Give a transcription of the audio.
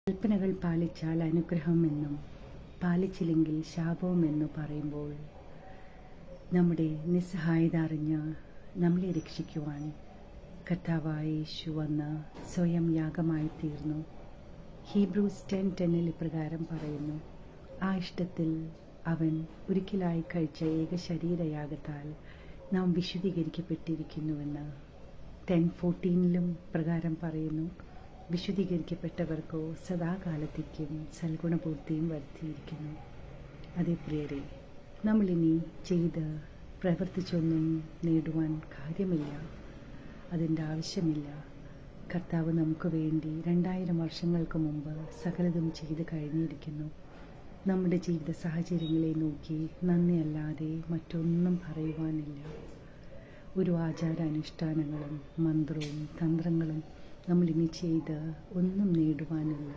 കൽപ്പനകൾ പാലിച്ചാൽ അനുഗ്രഹമെന്നും പാലിച്ചില്ലെങ്കിൽ ശാപവുമെന്നു പറയുമ്പോൾ നമ്മുടെ നിസ്സഹായത അറിഞ്ഞ് നമ്മളെ രക്ഷിക്കുവാൻ കർത്താവായ യേശു വന്ന് സ്വയം യാഗമായി തീർന്നു. ഹീബ്രൂസ് 10:10 ഇപ്രകാരം പറയുന്നു, ആ ഇഷ്ടത്തിൽ അവൻ ഒരിക്കലായി കഴിച്ച ഏക ശരീരയാഗത്താൽ നാം വിശുദ്ധീകരിക്കപ്പെട്ടിരിക്കുന്നുവെന്ന്. 10:14 പ്രകാരം പറയുന്നു, വിശുദ്ധീകരിക്കപ്പെട്ടവർക്കോ സദാകാലത്തേക്കും സൽഗുണപൂർത്തിയും വരുത്തിയിരിക്കുന്നു. അതേ പ്രിയരെ, നമ്മളിനി ചെയ്ത് പ്രവർത്തിച്ചൊന്നും നേടുവാൻ കാര്യമില്ല, അതിൻ്റെ ആവശ്യമില്ല. കർത്താവ് നമുക്ക് വേണ്ടി 2000 വർഷങ്ങൾക്ക് മുമ്പ് സകലതും ചെയ്ത് കഴിഞ്ഞിരിക്കുന്നു. നമ്മുടെ ജീവിത സാഹചര്യങ്ങളെ നോക്കി നന്ദിയല്ലാതെ മറ്റൊന്നും പറയുവാനില്ല. ഒരു ആചാരാനുഷ്ഠാനങ്ങളും മന്ത്രവും തന്ത്രങ്ങളും നമ്മളിനി ചെയ്ത് ഒന്നും നേടുവാനില്ല.